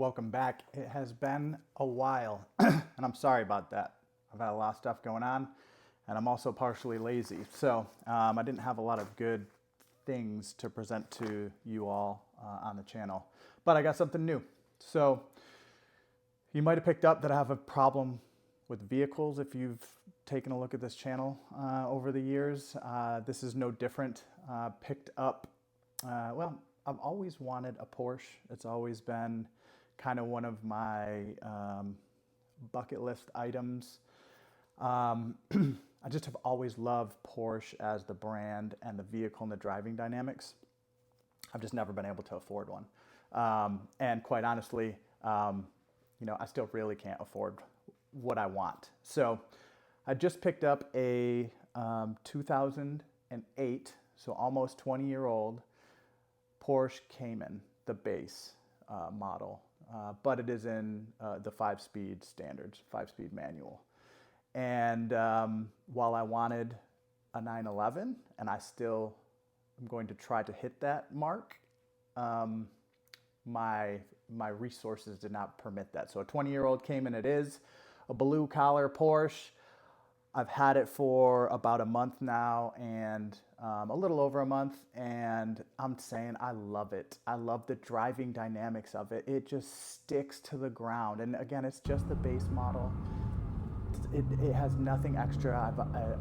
Welcome back. It has been a while, and I'm sorry about that. I've had a lot of stuff going on, and I'm also partially lazy. So I didn't have a lot of good things to present to you all on the channel, but I got something new. So you might have picked up that I have a problem with vehicles if you've taken a look at this channel over the years. This is no different. Picked up, well, I've always wanted a Porsche. It's always been kind of one of my bucket list items. I just have always loved Porsche as the brand and the vehicle and the driving dynamics. I've just never been able to afford one. And quite honestly, I still really can't afford what I want. So I just picked up a 2008, so almost 20-year-old Porsche Cayman, the base model. But it is in the 5-speed standards, 5-speed manual. And while I wanted a 911, and I still am going to try to hit that mark, my resources did not permit that. So a 20-year-old Cayman it is, a blue collar Porsche. I've had it for about a month now, and a little over a month, and I'm saying I love it. I love the driving dynamics of it. It just sticks to the ground. And again, it's just the base model. It has nothing extra.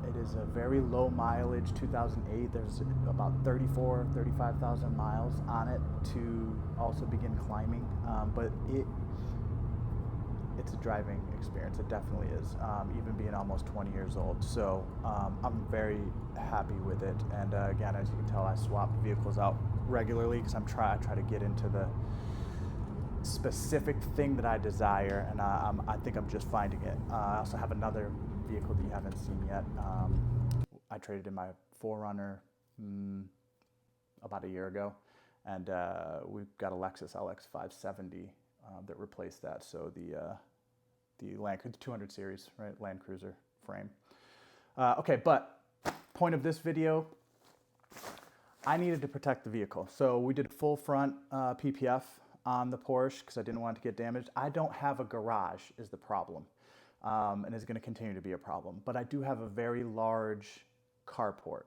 It is a very low mileage 2008. There's about 35,000 miles on it to also begin climbing. But it's a driving experience. It definitely is, even being almost 20 years old. So I'm very happy with it. And again, as you can tell, I swap vehicles out regularly because I try to get into the specific thing that I desire, and I think I'm just finding it. I also have another vehicle that you haven't seen yet. I traded in my 4Runner about a year ago, and we've got a Lexus LX 570 that replaced that. So the Land Cruiser 200 series, right, Land Cruiser frame. Okay, but point of this video, I needed to protect the vehicle. So we did a full front PPF on the Porsche because I didn't want it to get damaged. I don't have a garage is the problem, and is going to continue to be a problem. But I do have a very large carport.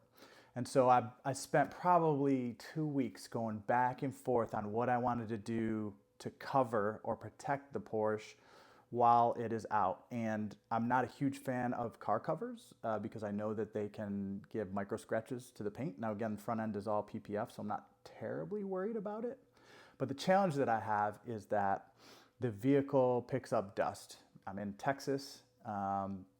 And so I spent probably 2 weeks going back and forth on what I wanted to do to cover or protect the Porsche while it is out. And I'm not a huge fan of car covers because I know that they can give micro scratches to the paint. Now again, front end is all PPF, so I'm not terribly worried about it. But the challenge that I have is that the vehicle picks up dust. I'm in Texas.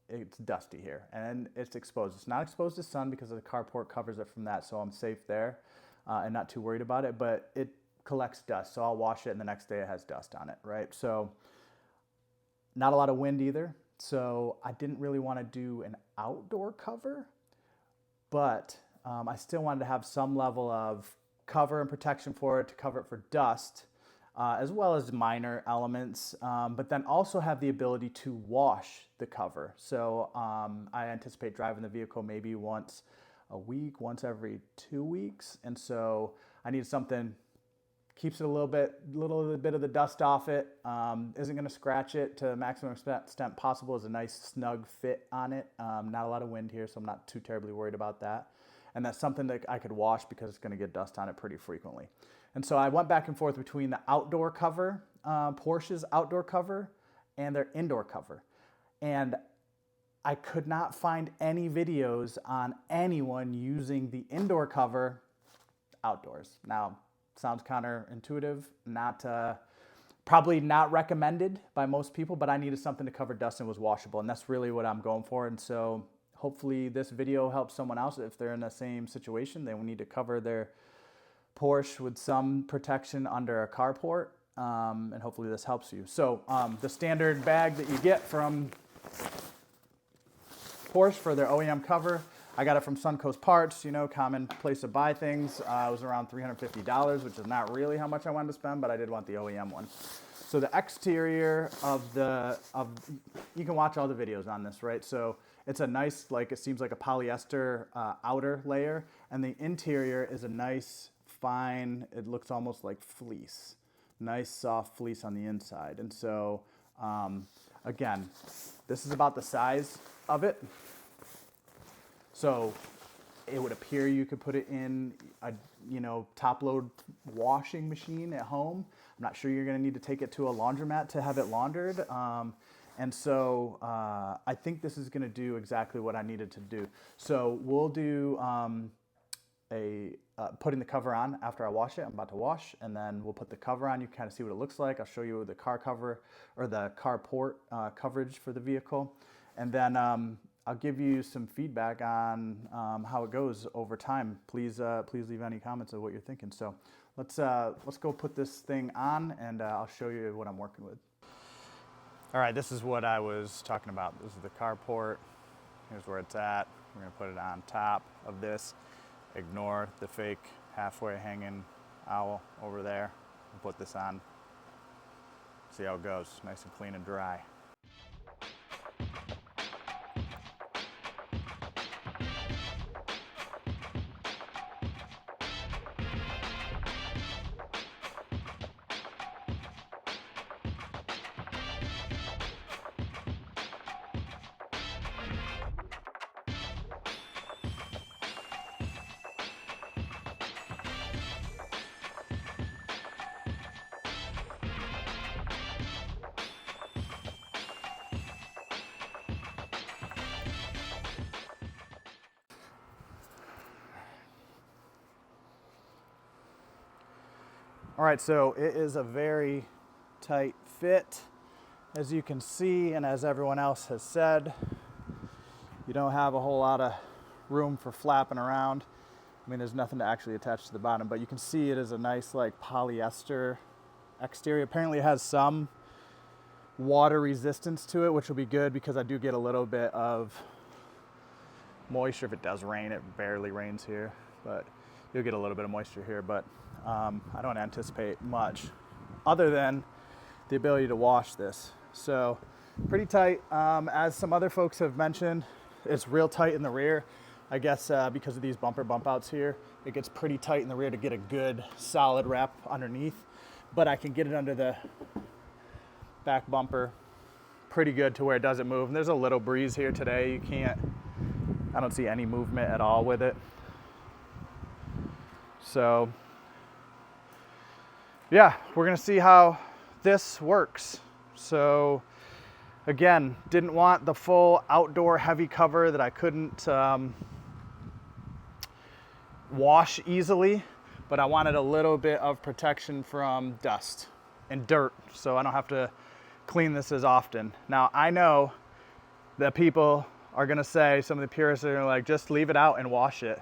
It's dusty here, and it's exposed. It's not exposed to sun because the carport covers it from that, so I'm safe there and not too worried about it. But it collects dust, so I'll wash it, and the next day it has dust on it, right? So not a lot of wind either. So I didn't really want to do an outdoor cover, but I still wanted to have some level of cover and protection for it, to cover it for dust, as well as minor elements, but then also have the ability to wash the cover. So I anticipate driving the vehicle maybe once a week, once every 2 weeks. And so I need something, keeps it a little bit of the dust off it, isn't gonna scratch it to the maximum extent possible, is a nice snug fit on it. Not a lot of wind here, so I'm not too terribly worried about that. And that's something that I could wash because it's going to get dust on it pretty frequently. And so I went back and forth between the outdoor cover, Porsche's outdoor cover, and their indoor cover. And I could not find any videos on anyone using the indoor cover outdoors. Now, sounds counterintuitive, probably not recommended by most people, but I needed something to cover dust and was washable. And that's really what I'm going for. And so hopefully this video helps someone else if they're in the same situation. They will need to cover their Porsche with some protection under a carport, and hopefully this helps you. So the standard bag that you get from Porsche for their OEM cover, I got it from Suncoast Parts, common place to buy things. It was around $350, which is not really how much I wanted to spend, but I did want the OEM one. So the exterior you can watch all the videos on this, right? So it's a nice, it seems like a polyester outer layer, and the interior is a nice, fine, it looks almost like fleece. nice soft fleece on the inside. And so, again, this is about the size of it. So it would appear you could put it in a, top load washing machine at home. I'm not sure you're gonna need to take it to a laundromat to have it laundered. And so I think this is gonna do exactly what I needed to do. So we'll do putting the cover on after I wash it. I'm about to wash, and then we'll put the cover on. You can kind of see what it looks like. I'll show you the car cover or the carport coverage for the vehicle. And then I'll give you some feedback on how it goes over time. Please leave any comments of what you're thinking. So let's go put this thing on, and I'll show you what I'm working with. All right, this is what I was talking about. This is the carport. Here's where it's at. We're gonna put it on top of this. Ignore the fake halfway hanging owl over there. We'll put this on. See how it goes. Nice and clean and dry. All right, so it is a very tight fit, as you can see, and as everyone else has said. You don't have a whole lot of room for flapping around. I mean, there's nothing to actually attach to the bottom, but you can see it is a nice like polyester exterior. Apparently it has some water resistance to it, which will be good because I do get a little bit of moisture. If it does rain, it barely rains here, but you'll get a little bit of moisture here, but I don't anticipate much other than the ability to wash this. So pretty tight. As some other folks have mentioned, it's real tight in the rear. I guess because of these bumper bump outs here, it gets pretty tight in the rear to get a good solid wrap underneath, but I can get it under the back bumper pretty good to where it doesn't move. And there's a little breeze here today. I don't see any movement at all with it. So yeah, we're gonna see how this works. So again, didn't want the full outdoor heavy cover that I couldn't wash easily, but I wanted a little bit of protection from dust and dirt so I don't have to clean this as often. Now I know that people are gonna say, some of the purists are like, just leave it out and wash it.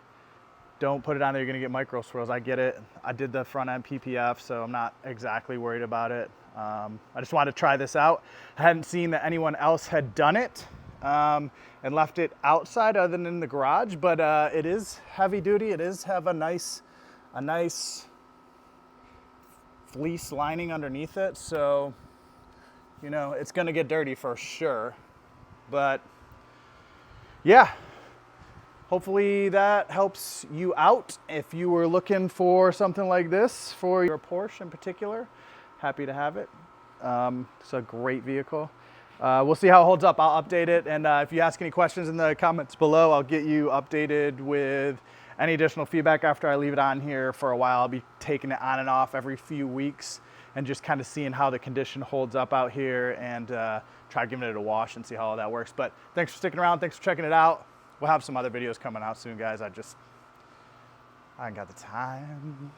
Don't put it on there, you're gonna get micro swirls. I get it. I did the front end PPF, so I'm not exactly worried about it. I just wanted to try this out. I hadn't seen that anyone else had done it and left it outside other than in the garage, but it is heavy duty. It is have a nice fleece lining underneath it. So, it's gonna get dirty for sure, but yeah. Hopefully that helps you out if you were looking for something like this for your Porsche in particular. Happy to have it. It's a great vehicle. We'll see how it holds up. I'll update it. And if you ask any questions in the comments below, I'll get you updated with any additional feedback after I leave it on here for a while. I'll be taking it on and off every few weeks and just kind of seeing how the condition holds up out here and try giving it a wash and see how all that works. But thanks for sticking around. Thanks for checking it out. We'll have some other videos coming out soon, guys. I ain't got the time.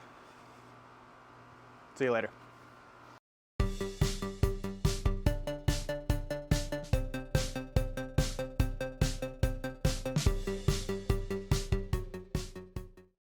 See you later.